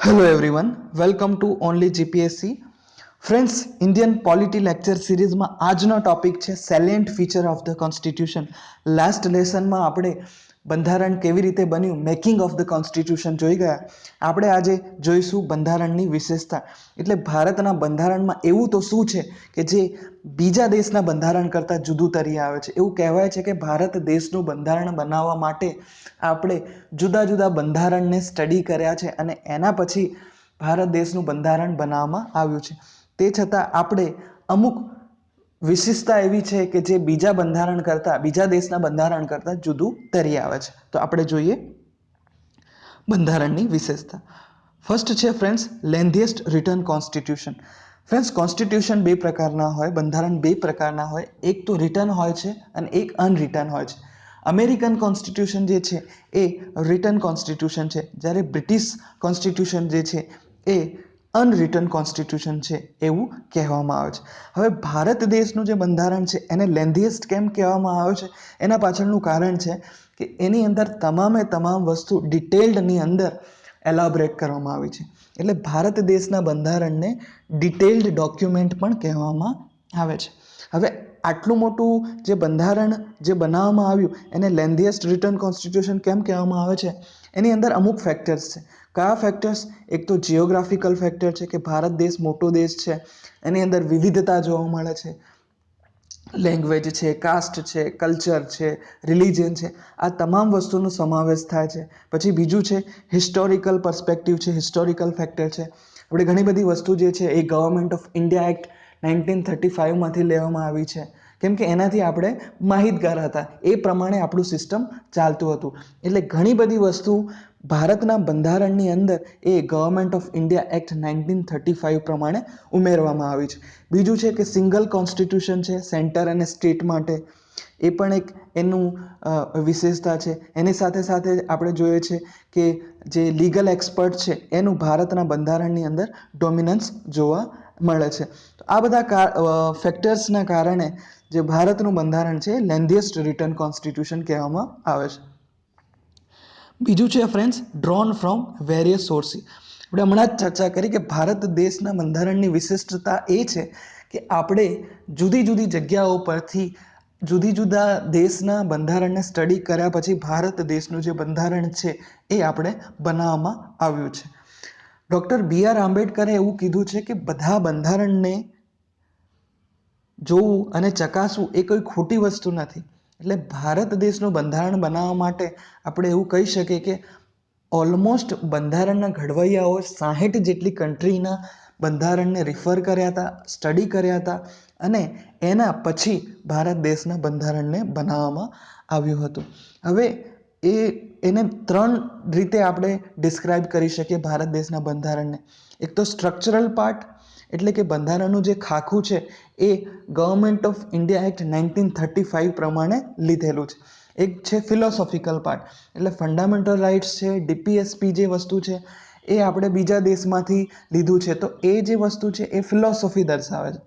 Hello everyone, welcome to Only GPSC. Friends, Indian polity lecture સિરીઝમાં આજનો topic છે salient feature of the constitution. Last લેસનમાં આપણે બંધારણ કેવી રીતે બન્યું, મેકિંગ ઓફ ધ કોન્સ્ટિટ્યુશન જોઈ ગયા. આપણે આજે જોઈશું બંધારણની વિશેષતા. એટલે ભારતના બંધારણમાં એવું તો શું છે કે જે બીજા દેશના બંધારણ કરતાં જુદું તરી આવે છે. એવું કહેવાય છે કે ભારત દેશનું બંધારણ બનાવવા માટે આપણે જુદા જુદા બંધારણને સ્ટડી કર્યા છે અને એના પછી ભારત દેશનું બંધારણ બનાવવામાં આવ્યું છે. તે છતાં આપણે અમુક વિશેષતા એવી છે કે જે બીજા બંધારણ કરતાં, બીજા દેશના બંધારણ કરતાં જુદું તરી આવે છે. તો આપણે જોઈએ બંધારણની વિશેષતા. ફર્સ્ટ છે friends, lengthiest written constitution. Friends, constitution બે પ્રકારના હોય, બંધારણ બે પ્રકારના હોય. એક તો રિટન હોય છે અને એક અનરિટન હોય છે. અમેરિકન કોન્સ્ટિટ્યુશન જે છે એ રિટન કોન્સ્ટિટ્યુશન છે, જ્યારે બ્રિટિશ કોન્સ્ટિટ્યુશન જે છે એ અનરિટન કોન્સ્ટિટ્યુશન છે એવું કહેવામાં આવે છે. હવે ભારત દેશનું જે બંધારણ છે એને લેન્ધીએસ્ટ કેમ કહેવામાં આવે છે, એના પાછળનું કારણ છે કે એની અંદર તમામે તમામ વસ્તુ ડિટેલ્ડની અંદર એલાબરેટ કરવામાં આવી છે. એટલે ભારત દેશના બંધારણને ડિટેલ્ડ ડોક્યુમેન્ટ પણ કહેવામાં આવે છે. હવે આટલું મોટું જે બંધારણ જે બનાવવામાં આવ્યું એને લેન્ધીએસ્ટ રિટન કોન્સ્ટિટ્યુશન કેમ કહેવામાં આવે છે, એની અંદર અમુક ફેક્ટર્સ છે. કયા ફેક્ટર્સ? એક તો જિયોગ્રાફિકલ ફેક્ટર છે કે ભારત દેશ મોટો દેશ છે, એની અંદર વિવિધતા જોવા મળે છે. લેંગ્વેજ છે, કાસ્ટ છે, કલ્ચર છે, રિલિજન છે, આ તમામ વસ્તુનો સમાવેશ થાય છે. પછી બીજું છે હિસ્ટોરિકલ પર્સપેક્ટિવ છે, હિસ્ટોરિકલ ફેક્ટર છે. આપણે ઘણી બધી વસ્તુ જે છે એ ગવર્મેન્ટ ઓફ ઇન્ડિયા એક્ટ 1935માંથી લેવામાં આવી છે, કેમ કે એનાથી આપણે માહિતગાર હતા, એ પ્રમાણે આપણું સિસ્ટમ ચાલતું હતું. એટલે ઘણી બધી વસ્તુ ભારતના બંધારણની અંદર એ ગવર્મેન્ટ ઓફ ઇન્ડિયા એક્ટ 1935 પ્રમાણે ઉમેરવામાં આવી છે. બીજું છે કે સિંગલ કોન્સ્ટિટ્યુશન છે સેન્ટર અને સ્ટેટ માટે, એ પણ એક એનું વિશેષતા છે. એની સાથે સાથે આપણે જોઈએ છે કે જે લીગલ એક્સપર્ટ છે એનું ભારતના બંધારણની અંદર ડોમિનન્સ જોવા મળે છે. તો આ બધા ફેક્ટર્સના કારણે જે ભારતનું બંધારણ છે લેન્ધીએસ્ટ રિટન કોન્સ્ટિટ્યુશન કહેવામાં આવે છે. બીજું છે friends, drone from various sources. આપણે હમણાં જ ચર્ચા કરી કે ભારત દેશના બંધારણની વિશિષ્ટતા એ છે કે આપણે જુદી જુદી જગ્યાઓ પરથી જુદી જુદા દેશના બંધારણને સ્ટડી કર્યા પછી ભારત દેશનું જે બંધારણ છે એ આપણે બનાવવામાં આવ્યું છે. ડૉક્ટર BR આંબેડકરે એવું કીધું છે કે બધા બંધારણને જોવું અને ચકાસવું એ કોઈ ખોટી વસ્તુ નથી. એટલે ભારત દેશનું બંધારણ બનાવવા માટે આપણે એવું કહી શકીએ કે ઓલમોસ્ટ બંધારણના ઘડવૈયાઓ 60 જેટલી કન્ટ્રીના બંધારણને રિફર કર્યા હતા, સ્ટડી કર્યા હતા અને એના પછી ભારત દેશના બંધારણને બનાવવામાં આવ્યું હતું. હવે એને ત્રણ રીતે આપણે ડિસ્ક્રાઇબ કરી શકીએ ભારત દેશના બંધારણને. એક તો સ્ટ્રક્ચરલ પાર્ટ, એટલે કે બંધારણનું જે ખાખું છે એ ગવર્મેન્ટ ઓફ ઇન્ડિયા એક્ટ 1935 પ્રમાણે લીધેલું છે. એક છે ફિલોસોફિકલ પાર્ટ, એટલે ફંડામેન્ટલ રાઇટ્સ છે, DPSP જે વસ્તુ છે એ આપણે બીજા દેશમાંથી લીધું છે, તો એ જે વસ્તુ છે એ ફિલોસોફી દર્શાવે છે.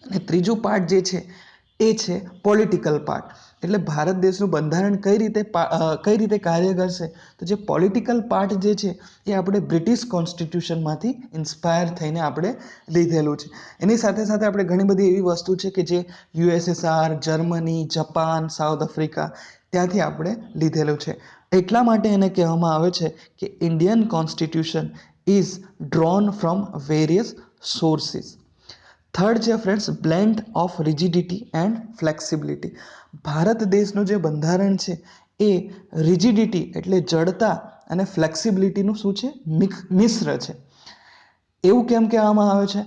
અને ત્રીજું પાર્ટ જે છે એ છે પોલિટિકલ પાર્ટ, એટલે ભારત દેશનું બંધારણ કઈ રીતે કાર્ય કરશે. તો જે પોલિટિકલ પાર્ટ જે છે એ આપણે બ્રિટિશ કોન્સ્ટિટ્યુશનમાંથી ઇન્સ્પાયર થઈને આપણે લીધેલું છે. એની સાથે સાથે આપણે ઘણી બધી એવી વસ્તુ છે કે જે USSR, Germany, Japan, south Africa ત્યાંથી આપણે લીધેલું છે. એટલા માટે એને કહેવામાં આવે છે કે Indian constitution is drawn from various sources. Third છે friends, blend of rigidity and flexibility. Bharat દેશનું જે બંધારણ છે એ રિજિડિટી એટલે જડતા અને ફ્લેક્સિબિલિટીનું શું છે, મિશ્ર છે. એવું કેમ કહેવામાં આવે છે?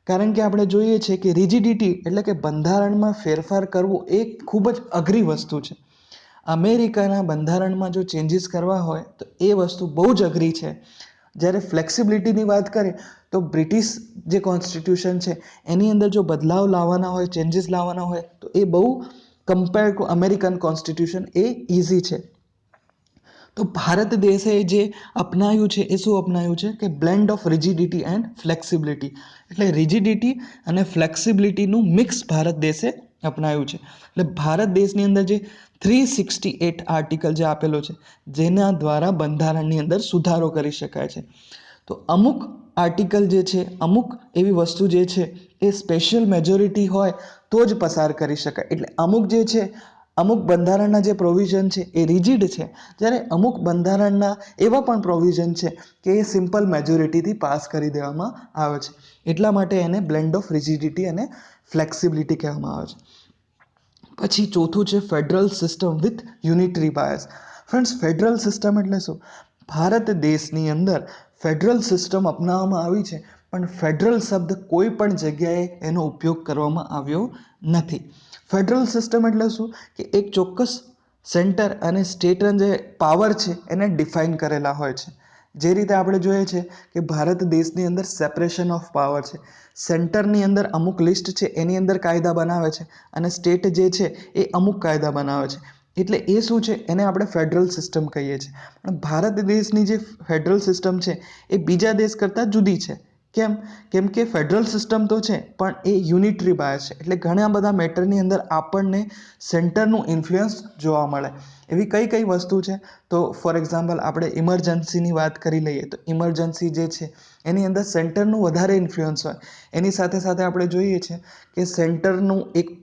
કારણ કે આપણે જોઈએ છીએ કે રિજિડિટી એટલે કે બંધારણમાં ફેરફાર કરવો એ ખૂબ જ અઘરી વસ્તુ છે. અમેરિકાના બંધારણમાં જો ચેન્જીસ કરવા હોય તો એ વસ્તુ બહુ જ અઘરી છે. જ્યારે ફ્લેક્સિબિલિટીની વાત કરીએ તો બ્રિટિશ જે કોન્સ્ટિટ્યુશન છે એની અંદર જો બદલાવ લાવવાના હોય, ચેન્જીસ લાવવાના હોય તો એ બહુ compare to American constitution A easy છે. તો ભારત દેશે જે અપનાવ્યું છે એ શું અપનાવ્યું છે કે blend of rigidity and flexibility, એટલે રિજિડિટી અને ફ્લેક્સિબિલિટીનું મિક્સ ભારત દેશે અપનાવ્યું છે. એટલે ભારત દેશની અંદર જે 368 આર્ટિકલ જે આપેલો છે જેના દ્વારા બંધારણની અંદર સુધારો કરી શકાય છે. તો અમુક આર્ટિકલ જે છે, અમુક એવી વસ્તુ જે છે એ સ્પેશિયલ મેજોરિટી હોય તો જ પસાર કરી શકાય. એટલે અમુક જે છે, અમુક બંધારણના જે પ્રોવિઝન છે એ રિજિડ છે, જ્યારે અમુક બંધારણના એવા પણ પ્રોવિઝન છે કે એ સિમ્પલ મેજોરિટીથી પાસ કરી દેવામાં આવે છે. એટલા માટે એને બ્લેન્ડ ઓફ રિજિડિટી અને ફ્લેક્સિબિલિટી કહેવામાં આવે છે. પછી ચોથું છે federal system with unitary bias. Friends, federal system એટલે શું? ભારત દેશની અંદર ફેડરલ સિસ્ટમ અપનાવવામાં આવી છે, પણ ફેડરલ શબ્દ કોઈ પણ જગ્યાએ એનો ઉપયોગ કરવામાં આવ્યો નથી. ફેડરલ સિસ્ટમ એટલે શું? કે એક ચોક્કસ સેન્ટર અને સ્ટેટના જે પાવર છે એને ડિફાઇન કરેલા હોય છે. જે રીતે આપણે જોઈએ છે કે ભારત દેશની અંદર સેપરેશન ઓફ પાવર છે. સેન્ટરની અંદર અમુક લિસ્ટ છે એની અંદર કાયદા બનાવે છે અને સ્ટેટ જે છે એ અમુક કાયદા બનાવે છે. એટલે એ શું છે? એને આપણે ફેડરલ સિસ્ટમ કહીએ છીએ. પણ ભારત દેશની જે ફેડરલ સિસ્ટમ છે એ બીજા દેશ કરતાં જુદી છે. કેમ? કેમ કે ફેડરલ સિસ્ટમ તો છે પણ એ યુનિટરી બાયસ છે. એટલે ઘણા બધા મેટરની અંદર આપણને સેન્ટરનું ઇન્ફ્લુઅન્સ જોવા મળે. એવી કઈ કઈ વસ્તુ છે? તો ફોર એક્ઝામ્પલ આપણે ઇમરજન્સીની વાત કરી લઈએ તો ઇમરજન્સી જે છે એની અંદર સેન્ટરનું વધારે ઇન્ફ્લુઅન્સ હોય. એની સાથે સાથે આપણે જોઈએ છે કે સેન્ટરનું એક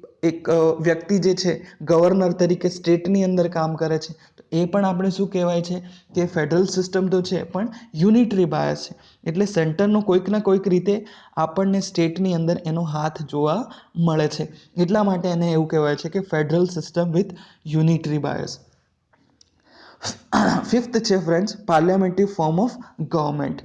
વ્યક્તિ જે છે ગવર્નર તરીકે સ્ટેટની અંદર કામ કરે છે. તો એ પણ આપણે શું કહેવાય છે કે ફેડરલ સિસ્ટમ તો છે પણ યુનિટરી બાયસ છે. એટલે સેન્ટરનું કોઈક ના કોઈક રીતે આપણને સ્ટેટની અંદર એનો હાથ જોવા મળે છે. એટલા માટે એને એવું કહેવાય છે કે federal system with unitary bias. Fifth છે friends, parliamentary form of government.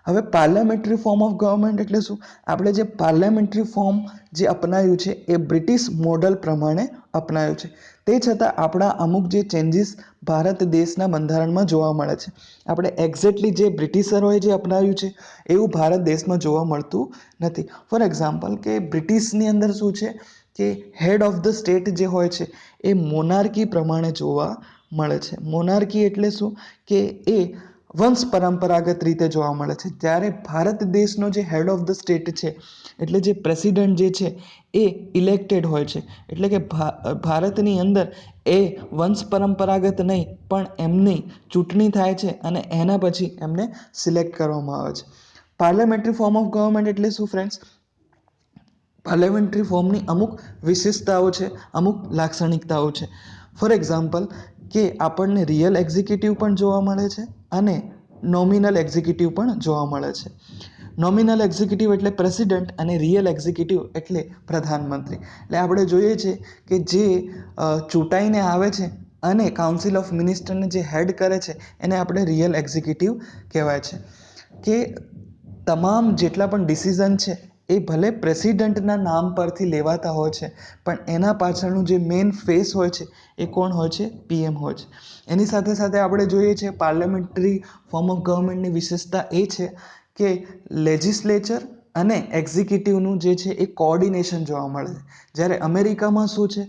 હવે પાર્લામેન્ટરી ફોર્મ ઓફ ગવર્મેન્ટ એટલે શું? આપણે જે પાર્લામેન્ટરી ફોર્મ જે અપનાવ્યું છે એ બ્રિટિશ મોડલ પ્રમાણે અપનાવ્યું છે. તે છતાં આપણા અમુક જે ચેન્જીસ ભારત દેશના બંધારણમાં જોવા મળે છે. આપણે એક્ઝેક્ટલી જે બ્રિટિશરોએ જે અપનાવ્યું છે એવું ભારત દેશમાં જોવા મળતું નથી. ફોર એક્ઝામ્પલ કે બ્રિટિશની અંદર શું છે કે હેડ ઓફ ધ સ્ટેટ જે હોય છે એ મોનાર્કી પ્રમાણે જોવા મળે છે. મોનાર્કી એટલે શું? કે એ વંશ પરંપરાગત રીતે જોવા મળે છે. જ્યારે ભારત દેશનો જે હેડ ઓફ ધ સ્ટેટ છે એટલે જે પ્રેસિડેન્ટ જે છે એ ઇલેક્ટેડ હોય છે. એટલે કે ભારતની અંદર એ વંશ પરંપરાગત નહીં પણ એમની ચૂંટણી થાય છે અને એના પછી એમને સિલેક્ટ કરવામાં આવે છે. પાર્લામેન્ટરી ફોર્મ ઓફ ગવર્મેન્ટ એટલે શું ફ્રેન્ડ્સ? પાર્લામેન્ટરી ફોર્મની અમુક વિશેષતાઓ છે, અમુક લાક્ષણિકતાઓ છે. ફોર એક્ઝામ્પલ કે આપણને રિયલ એક્ઝિક્યુટિવ પણ જોવા મળે છે અને નોમિનલ એક્ઝિક્યુટિવ પણ જોવા મળે છે. નોમિનલ એક્ઝિક્યુટિવ એટલે પ્રેસિડેન્ટ અને રિયલ એક્ઝિક્યુટિવ એટલે પ્રધાનમંત્રી. એટલે આપણે જોઈએ છે કે જે ચૂંટાઈને આવે છે અને કાઉન્સિલ ઓફ મિનિસ્ટરને જે હેડ કરે છે એને આપણે રિયલ એક્ઝિક્યુટિવ કહેવાય છે. કે તમામ જેટલા પણ ડિસિઝન છે એ ભલે પ્રેસિડેન્ટના નામ પરથી લેવાતા હોય છે પણ એના પાછળનું જે મેઇન ફેસ હોય છે એ કોણ હોય છે? PM હોય છે. એની સાથે સાથે આપણે જોઈએ છે પાર્લામેન્ટરી ફોર્મ ઓફ ગવર્મેન્ટની વિશેષતા એ છે કે લેજિસ્લેચર અને એક્ઝિક્યુટિવનું જે છે એ કોઓર્ડિનેશન જોવા મળે છે. જ્યારે અમેરિકામાં શું છે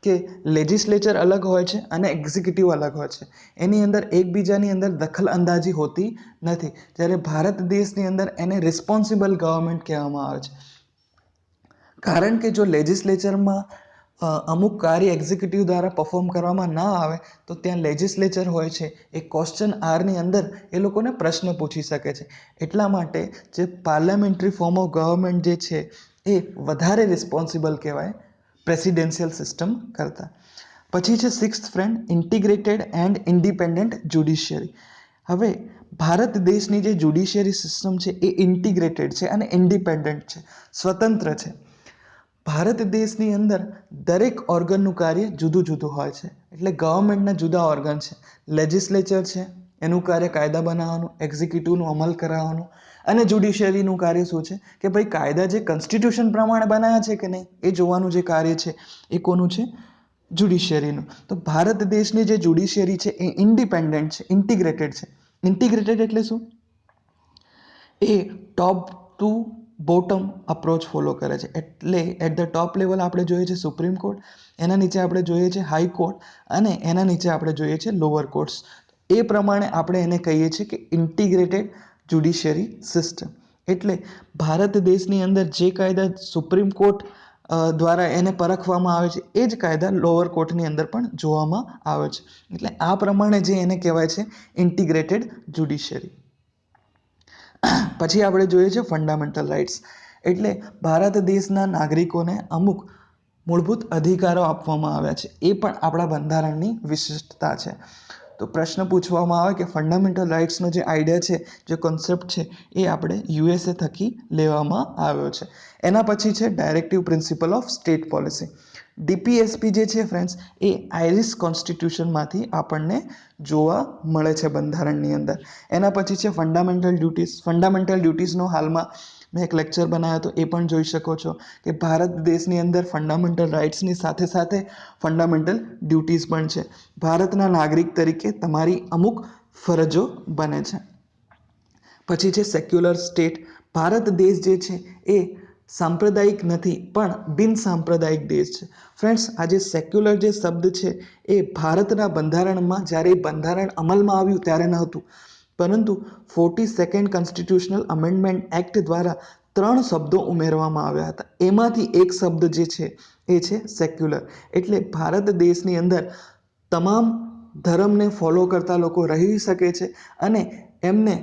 કે લેજિસ્લેચર અલગ હોય છે અને એક્ઝિક્યુટિવ અલગ હોય છે. એની અંદર એકબીજાની અંદર દખલ અંદાજી હોતી નથી. જ્યારે ભારત દેશની અંદર એને રિસ્પોન્સિબલ ગવર્મેન્ટ કહેવામાં આવે છે. કારણ કે જો લેજિસ્લેચરમાં અમુક કાર્ય એક્ઝિક્યુટિવ દ્વારા પરફોર્મ કરવામાં ના આવે તો ત્યાં લેજિસ્લેચર હોય છે એ ક્વેશ્ચન આરની અંદર એ લોકોને પ્રશ્ન પૂછી શકે છે. એટલા માટે જે પાર્લામેન્ટરી ફોર્મ ઓફ ગવર્મેન્ટ જે છે એ વધારે રિસ્પોન્સિબલ કહેવાય પ્રેસિડેન્શિયલ સિસ્ટમ કરતાં. પછી છે sixth friend, integrated and independent judiciary. હવે ભારત દેશની જે જ્યુડિશિયરી સિસ્ટમ છે એ ઇન્ટિગ્રેટેડ છે અને ઇન્ડિપેન્ડન્ટ છે, સ્વતંત્ર છે. ભારત દેશની અંદર દરેક ઓર્ગનનું કાર્ય જુદું જુદું હોય છે. એટલે ગવર્મેન્ટના જુદા ઓર્ગન છે. લેજિસ્લેચર છે, એનું કાર્ય કાયદા બનાવવાનું, એક્ઝિક્યુટિવનું અમલ કરાવવાનું અને જ્યુડિશિયરીનું કાર્ય શું છે કે ભાઈ કાયદા જે કોન્સ્ટિટ્યુશન પ્રમાણે બનાવ્યા છે કે નહીં એ જોવાનું જે કાર્ય છે એ કોનું છે? જ્યુડિશિયરીનું. તો ભારત દેશની જે જ્યુડિશિયરી છે એ ઇન્ડિપેન્ડન્ટ છે, ઇન્ટિગ્રેટેડ છે. ઇન્ટિગ્રેટેડ એટલે શું? એ ટોપ ટુ બોટમ અપ્રોચ ફોલો કરે છે. એટલે એટ ધ ટોપ લેવલ આપણે જોઈએ છે સુપ્રીમ કોર્ટ, એના નીચે આપણે જોઈએ છે હાઈકોર્ટ અને એના નીચે આપણે જોઈએ છે લોઅર કોર્ટ્સ. એ પ્રમાણે આપણે એને કહીએ છીએ કે ઇન્ટિગ્રેટેડ જ્યુડિશિયરી સિસ્ટમ. એટલે ભારત દેશની અંદર જે કાયદા સુપ્રીમ કોર્ટ દ્વારા એને પરખવામાં આવે છે એ જ કાયદા લોઅર કોર્ટની અંદર પણ જોવામાં આવે છે. એટલે આ પ્રમાણે જે એને કહેવાય છે ઇન્ટિગ્રેટેડ જ્યુડિશિયરી. પછી આપણે જોઈએ છે ફંડામેન્ટલ રાઇટ્સ, એટલે ભારત દેશના નાગરિકોને અમુક મૂળભૂત અધિકારો આપવામાં આવ્યા છે, એ પણ આપણા બંધારણની વિશિષ્ટતા છે. તો પ્રશ્ન પૂછવામાં આવે કે ફંડામેન્ટલ રાઇટ્સનો જે આઈડિયા છે, જે કોન્સેપ્ટ છે, એ આપણે યુએસએ થકી લેવામાં આવ્યો છે. એના પછી છે directive principal of state policy. DPSP જે છે ફ્રેન્ડ્સ, એ આયરિશ કોન્સ્ટિટ્યુશનમાંથી આપણને જોવા મળે છે બંધારણની અંદર. એના પછી છે ફંડામેન્ટલ ડ્યુટીઝ. ફંડામેન્ટલ ડ્યુટીઝનો હાલમાં મેં એક લેક્ચર બનાવ્યો હતો, એ પણ જોઈ શકો છો કે ભારત દેશની અંદર ફંડામેન્ટલ રાઇટ્સની સાથે સાથે ફંડામેન્ટલ ડ્યુટીઝ પણ છે. ભારતના નાગરિક તરીકે તમારી અમુક ફરજો બને છે. પછી છે સેક્યુલર સ્ટેટ. ભારત દેશ જે છે એ સાંપ્રદાયિક નથી પણ બિન સાંપ્રદાયિક દેશ છે. ફ્રેન્ડ્સ, આ જે સેક્યુલર જે શબ્દ છે એ ભારતના બંધારણમાં જ્યારે બંધારણ અમલમાં આવ્યું ત્યારે નહોતું, પરંતુ 42nd કોન્સ્ટિટ્યુશનલ અમેન્ડમેન્ટ એક્ટ દ્વારા 3 શબ્દો ઉમેરવામાં આવ્યા હતા. એમાંથી એક શબ્દ જે છે એ છે સેક્યુલર. એટલે ભારત દેશની અંદર તમામ ધર્મને ફોલો કરતા લોકો રહી શકે છે અને એમને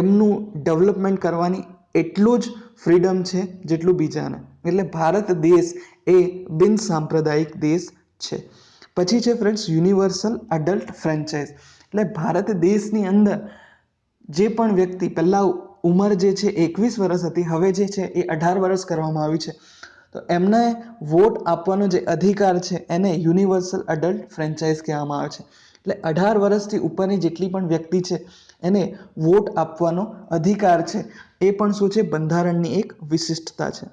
એમનું ડેવલપમેન્ટ કરવાની એટલું જ ફ્રીડમ છે જેટલું બીજાને. એટલે ભારત દેશ એ બિન સાંપ્રદાયિક દેશ છે. પછી છે ફ્રેન્ડ્સ યુનિવર્સલ એડલ્ટ ફ્રેન્ચાઇઝ. એટલે ભારત દેશની અંદર જે પણ વ્યક્તિ પહેલાં ઉંમર જે છે 21 વર્ષ હતી, હવે જે છે એ 18 વર્ષ કરવામાં આવી છે, તો એમને વોટ આપવાનો જે અધિકાર છે એને યુનિવર્સલ એડલ્ટ ફ્રેન્ચાઇઝ કહેવામાં આવે છે. એટલે 18 વર્ષથી ઉપરની જેટલી પણ વ્યક્તિ છે એને વોટ આપવાનો અધિકાર છે. એ પણ શું છે? બંધારણની એક વિશિષ્ટતા છે.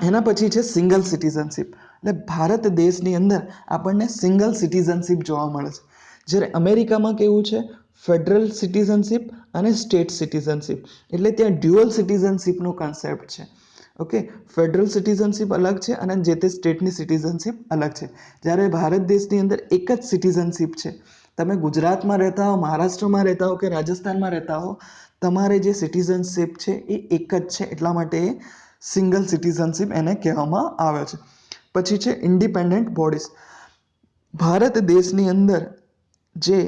એના પછી છે સિંગલ સિટીઝનશીપ. એટલે ભારત દેશની અંદર આપણને સિંગલ સિટીઝનશીપ જોવા મળે છે. જ્યારે અમેરિકામાં કેવું છે? ફેડરલ સિટીઝનશીપ અને સ્ટેટ સિટીઝનશીપ. એટલે ત્યાં ડ્યુઅલ સિટીઝનશીપનો કન્સેપ્ટ છે. ઓકે, ફેડરલ સિટીઝનશીપ અલગ છે અને જે તે સ્ટેટની સિટીઝનશીપ અલગ છે. જ્યારે ભારત દેશની અંદર એક જ સિટીઝનશીપ છે. તમે ગુજરાતમાં રહેતા હો, મહારાષ્ટ્રમાં રહેતા હો કે રાજસ્થાનમાં રહેતા હો, તમારે જે સિટીઝનશીપ છે એ એક જ છે. એટલા માટે એ સિંગલ સિટીઝનશીપ એને કહેવામાં આવે છે. પછી છે ઇન્ડિપેન્ડન્ટ બોડીઝ. ભારત દેશની અંદર જે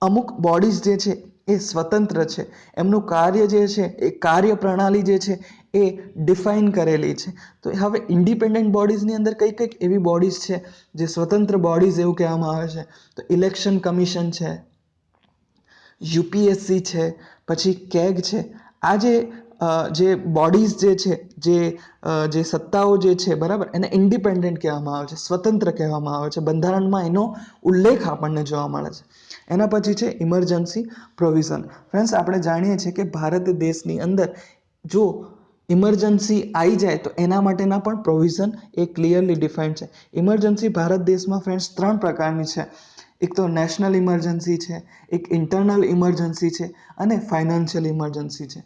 અમુક બોડીઝ જે છે એ સ્વતંત્ર છે. એમનું કાર્ય જે છે એ કાર્ય પ્રણાલી જે છે એ ડિફાઇન કરેલી છે. તો હવે ઇન્ડિપેન્ડન્ટ બોડીઝની અંદર કઈ કઈક એવી બોડીઝ છે જે સ્વતંત્ર બોડીઝ એવું કહેવામાં આવે છે. તો ઇલેક્શન કમિશન છે, યુપીએસસી છે, પછી કેગ છે. આ જે બોડીઝ જે છે, જે સત્તાઓ જે છે, બરાબર, એને ઇન્ડિપેન્ડન્ટ કહેવામાં આવે છે, સ્વતંત્ર કહેવામાં આવે છે. બંધારણમાં એનો ઉલ્લેખ આપણને જોવા મળે છે. એના પછી છે ઇમરજન્સી પ્રોવિઝન. ફ્રેન્ડ્સ, આપણે જાણીએ છીએ કે ભારત દેશની અંદર જો ઇમરજન્સી આવી જાય તો એના માટેના પણ પ્રોવિઝન એ ક્લિયરલી ડિફાઇન્ડ છે. ઇમરજન્સી ભારત દેશમાં ફ્રેન્ડ્સ 3 પ્રકારની છે. એક તો નેશનલ ઇમરજન્સી છે, એક ઇન્ટરનલ ઇમરજન્સી છે અને ફાઇનાન્શિયલ ઇમરજન્સી છે.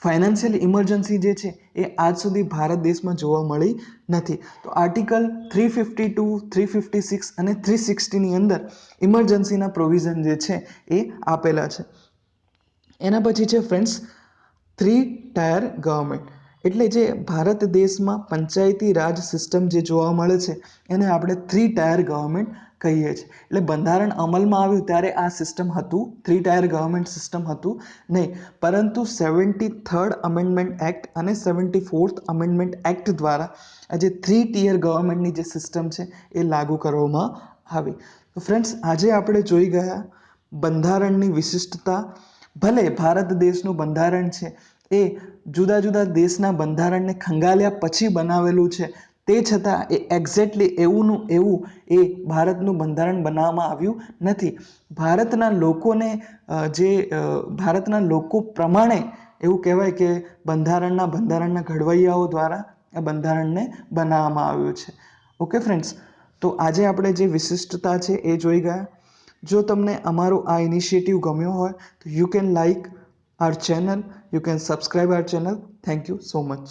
ફાઇનાન્શિયલ ઇમરજન્સી જે છે એ આજ સુધી ભારત દેશમાં જોવા મળી નથી. તો આર્ટિકલ 352, 356 અને 360ની અંદર ઇમરજન્સીના પ્રોવિઝન જે છે એ આપેલા છે. એના પછી છે ફ્રેન્ડ્સ 3 ટાયર ગવર્મેન્ટ. એટલે જે ભારત દેશમાં પંચાયતી રાજ સિસ્ટમ જે જોવા મળે છે એને આપણે 3 ટાયર ગવર્મેન્ટ કહીએ છીએ. એટલે બંધારણ અમલમાં આવ્યું ત્યારે આ સિસ્ટમ હતું, 3 ટાયર ગવર્મેન્ટ સિસ્ટમ હતું નહીં, પરંતુ 73rd અમેન્ડમેન્ટ એક્ટ અને 74th અમેન્ડમેન્ટ એક્ટ દ્વારા આ જે 3 ટીયર ગવર્મેન્ટની જે સિસ્ટમ છે એ લાગુ કરવામાં આવી. તો ફ્રેન્ડ્સ, આજે આપણે જોઈ ગયા બંધારણની વિશિષ્ટતા. ભલે ભારત દેશનું બંધારણ છે એ જુદા જુદા દેશના બંધારણને ખંગાલ્યા પછી બનાવેલું છે, તે છતાં એ એક્ઝેક્ટલી એવુંનું એવું એ ભારતનું બંધારણ બનાવવામાં આવ્યું નથી. ભારતના લોકો પ્રમાણે એવું કહેવાય કે બંધારણના ઘડવૈયાઓ દ્વારા આ બંધારણને બનાવવામાં આવ્યું છે. ઓકે ફ્રેન્ડ્સ, તો આજે આપણે જે વિશિષ્ટતા છે એ જોઈ ગયા. જો તમને અમારો આ ઇનિશિયેટિવ ગમ્યો હોય તો you can like our channel, you can subscribe our channel. Thank you so much.